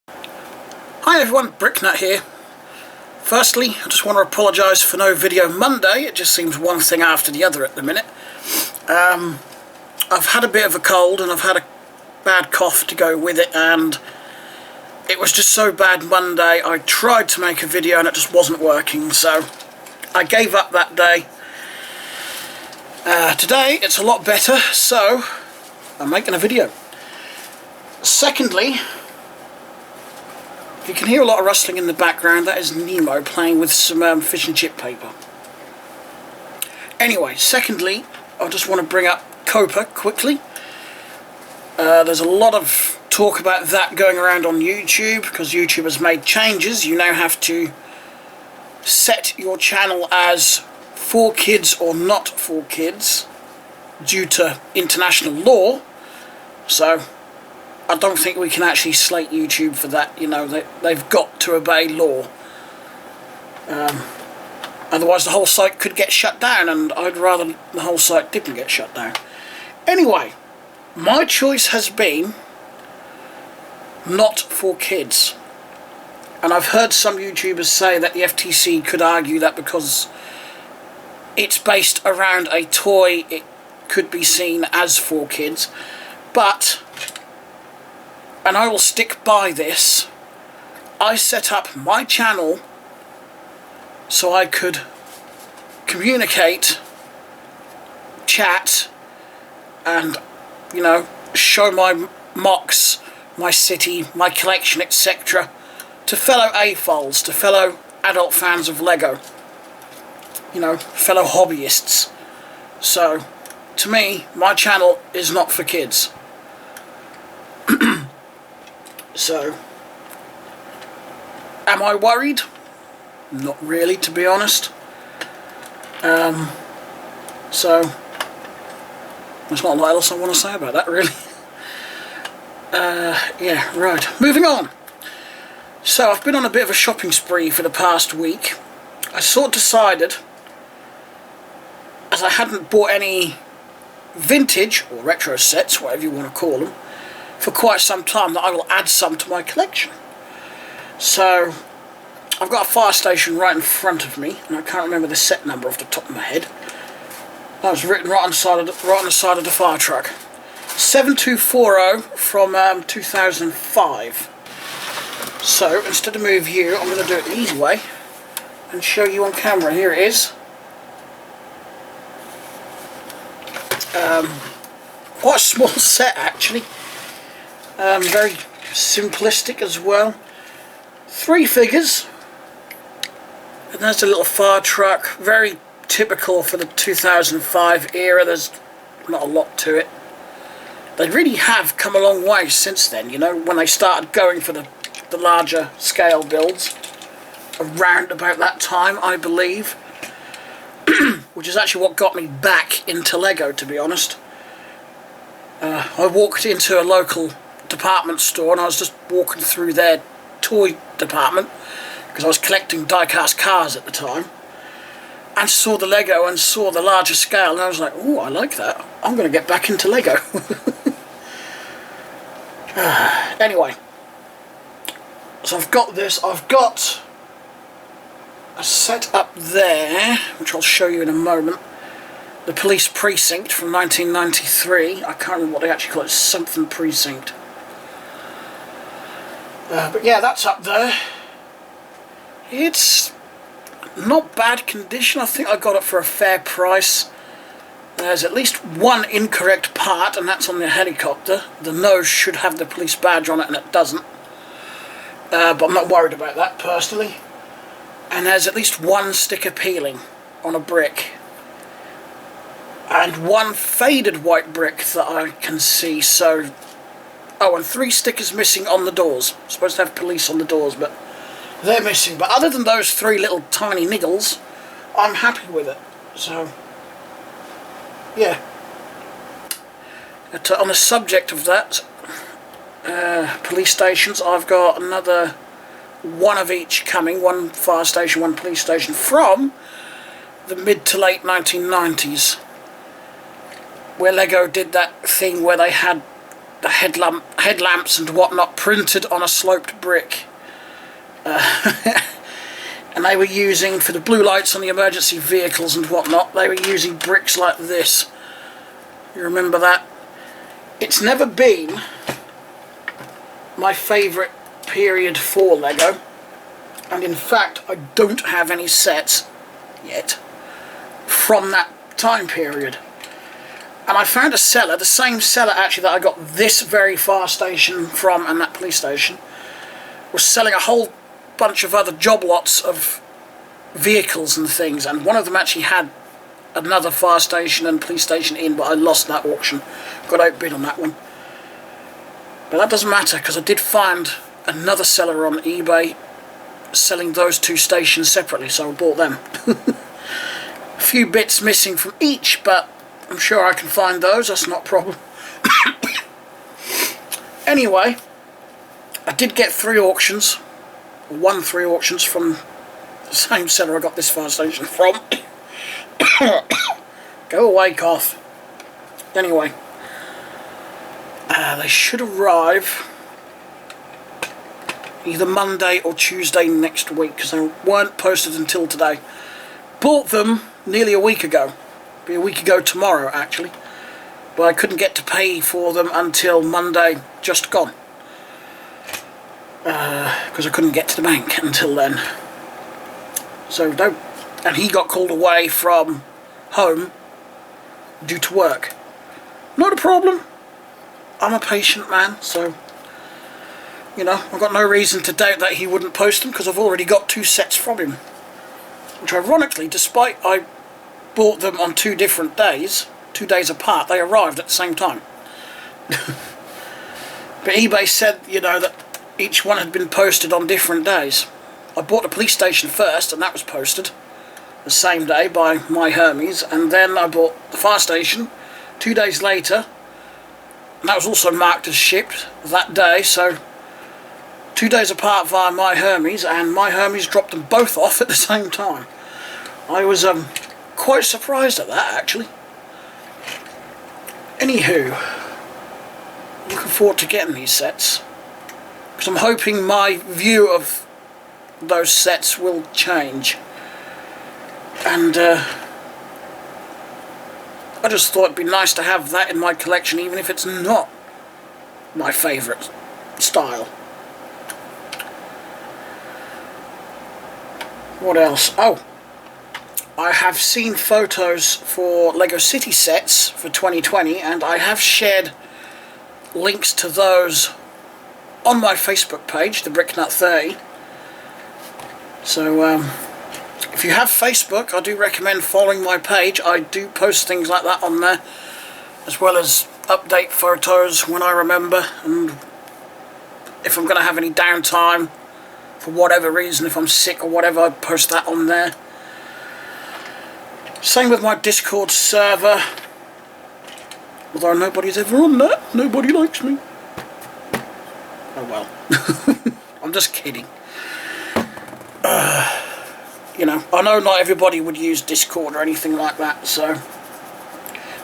Hi everyone, Bricknut here. Firstly, I just want to apologise for no video Monday. It just seems one thing after the other at the minute. I've had a bit of a cold and I've had a bad cough to go with it, and it was just so bad Monday. I tried to make a video and it just wasn't working, so I gave up that day. Today it's a lot better, so I'm making a video. Secondly, if you can hear a lot of rustling in the background, that is Nemo playing with some fish and chip paper. Anyway, secondly, I just want to bring up COPPA quickly. There's a lot of talk about that going around on YouTube because YouTube has made changes. You now have to set your channel as for kids or not for kids due to international law. So I don't think we can actually slate YouTube for that. You know, they've got to obey law. Otherwise the whole site could get shut down, and I'd rather the whole site didn't get shut down. Anyway, my choice has been not for kids. And I've heard some YouTubers say that the FTC could argue that because it's based around a toy, it could be seen as for kids. But, and I will stick by this, I set up my channel so I could communicate, chat, and, you know, show my mocks, my city, my collection, etc. to fellow AFOLs, to fellow adult fans of Lego, you know, fellow hobbyists. So, to me, my channel is not for kids. So, am I worried? Not really, to be honest. So, there's not a lot else I want to say about that, really. Yeah, right. Moving on. So, I've been on a bit of a shopping spree for the past week. I sort of decided, as I hadn't bought any vintage, or retro sets, whatever you want to call them, for quite some time, that I will add some to my collection. So, I've got a fire station right in front of me, and I can't remember the set number off the top of my head. That was written right on the side of the fire truck. 7240 from 2005. So, instead of move you, I'm going to do it the easy way and show you on camera. Here it is. Quite a small set, actually. Very simplistic as well. 3 figures. And there's a little fire truck. Very typical for the 2005 era. There's not a lot to it. They really have come a long way since then, you know, when they started going for the larger scale builds. Around about that time, I believe. Which is actually what got me back into Lego, to be honest. I walked into a local department store and I was just walking through their toy department because I was collecting die-cast cars at the time, and saw the Lego and saw the larger scale, and I was like, oh, I like that. I'm going to get back into Lego. Anyway, so I've got this. I've got a set up there, which I'll show you in a moment. The police precinct from 1993. I can't remember what they actually call it. Something precinct. But yeah, that's up there. It's not bad condition. I think I got it for a fair price. There's at least one incorrect part, and that's on the helicopter. The nose should have the police badge on it, and it doesn't. But I'm not worried about that, personally. And there's at least one sticker peeling on a brick. And one faded white brick that I can see, so... Oh, and 3 stickers missing on the doors. I'm supposed to have police on the doors, but they're missing. But other than those 3 little tiny niggles, I'm happy with it. So, yeah. On the subject of that, police stations, I've got another one of each coming. One fire station, one police station from the mid to late 1990s. Where Lego did that thing where they the headlamps and whatnot printed on a sloped brick. And they were using, for the blue lights on the emergency vehicles and whatnot, they were using bricks like this. You remember that? It's never been my favourite period for Lego, and in fact I don't have any sets yet from that time period. And I found a seller, the same seller actually that I got this very fire station from and that police station, was selling a whole bunch of other job lots of vehicles and things, and one of them actually had another fire station and police station in, but I lost that auction, got outbid on that one. But that doesn't matter, because I did find another seller on eBay selling those two stations separately, so I bought them. A few bits missing from each, but I'm sure I can find those, that's not a problem. Anyway, I did get 3 auctions, or won 3 auctions from the same seller I got this fire station from. Go away, cough. Anyway, they should arrive either Monday or Tuesday next week, because they weren't posted until today. Bought them nearly a week ago. It'll be a week ago tomorrow, actually. But I couldn't get to pay for them until Monday just gone. Because I couldn't get to the bank until then. So don't. And he got called away from home due to work. Not a problem. I'm a patient man, so you know, I've got no reason to doubt that he wouldn't post them, because I've already got 2 sets from him. Which ironically, despite I bought them on 2 different days, 2 days apart, they arrived at the same time. But eBay said, you know, that each one had been posted on different days. I bought the police station first, and that was posted the same day by My Hermes, and then I bought the fire station 2 days later, and that was also marked as shipped that day, so 2 days apart via My Hermes, and My Hermes dropped them both off at the same time. I was quite surprised at that, actually. Anywho, looking forward to getting these sets, because I'm hoping my view of those sets will change. And I just thought it'd be nice to have that in my collection, even if it's not my favourite style. What else? Oh, I have seen photos for Lego City sets for 2020, and I have shared links to those on my Facebook page, the Bricknut 30. So if you have Facebook, I do recommend following my page. I do post things like that on there, as well as update photos when I remember, and if I'm going to have any downtime for whatever reason, if I'm sick or whatever, I post that on there. Same with my Discord server, although nobody's ever on that. Nobody likes me. Oh well. I'm just kidding. You know, I know not everybody would use Discord or anything like that, so.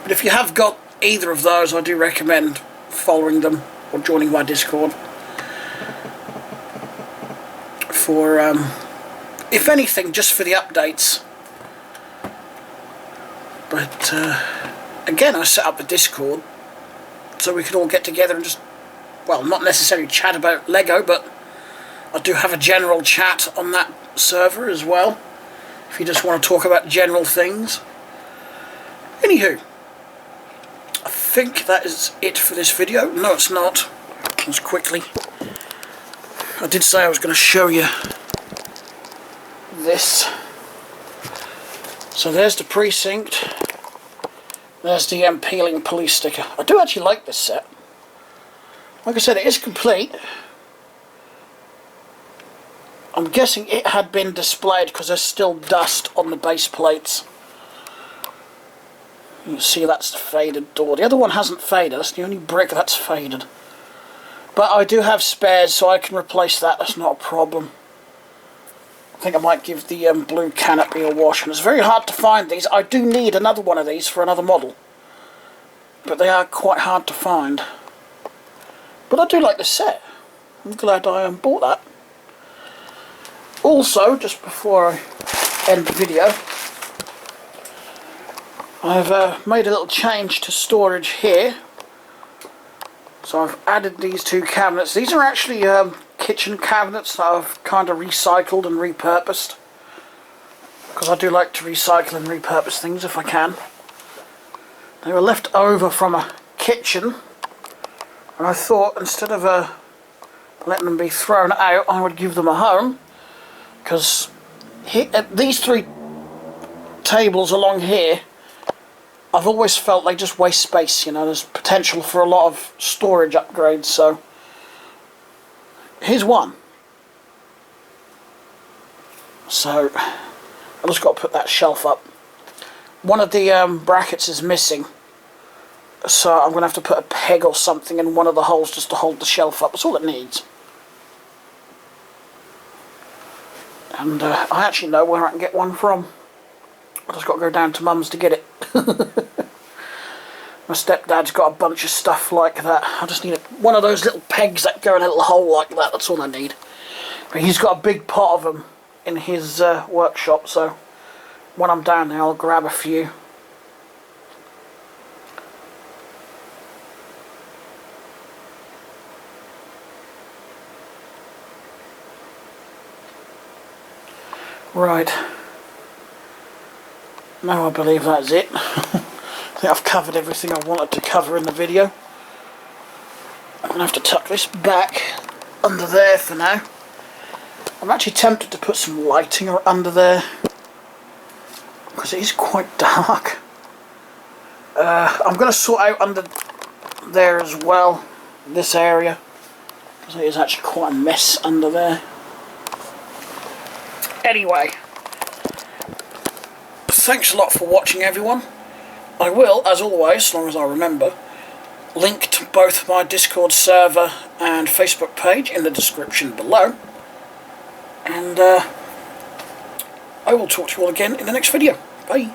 But if you have got either of those, I do recommend following them or joining my Discord. For, if anything, just for the updates. But, again, I set up the Discord so we could all get together and just, well, not necessarily chat about Lego, but I do have a general chat on that server as well, if you just want to talk about general things. Anywho, I think that is it for this video. No, it's not. Just quickly, I did say I was going to show you this. So there's the precinct. There's the peeling police sticker. I do actually like this set. Like I said, it is complete. I'm guessing it had been displayed because there's still dust on the base plates. You can see that's the faded door. The other one hasn't faded. That's the only brick that's faded. But I do have spares, so I can replace that. That's not a problem. I think I might give the blue canopy a wash. And it's very hard to find these. I do need another one of these for another model, but they are quite hard to find. But I do like the set. I'm glad I bought that. Also, just before I end the video, I've made a little change to storage here. So I've added these two cabinets. These are actually kitchen cabinets that I've kind of recycled and repurposed, because I do like to recycle and repurpose things if I can. They were left over from a kitchen, and I thought instead of letting them be thrown out, I would give them a home, because these three tables along here, I've always felt they just waste space. You know, there's potential for a lot of storage upgrades, so here's one. So I just got to put that shelf up. One of the brackets is missing, so I'm going to have to put a peg or something in one of the holes just to hold the shelf up. That's all it needs. And I actually know where I can get one from. I just got to go down to Mum's to get it. My stepdad's got a bunch of stuff like that. I just need one of those little pegs that go in a little hole like that. That's all I need. But he's got a big pot of them in his workshop, so when I'm down there I'll grab a few. Right. Now I believe that's it. I think I've covered everything I wanted to cover in the video. I'm going to have to tuck this back under there for now. I'm actually tempted to put some lighting under there, because it is quite dark. I'm going to sort out under there as well, this area, because it is actually quite a mess under there. Anyway, thanks a lot for watching, everyone. I will, as always, as long as I remember, link to both my Discord server and Facebook page in the description below. And I will talk to you all again in the next video. Bye.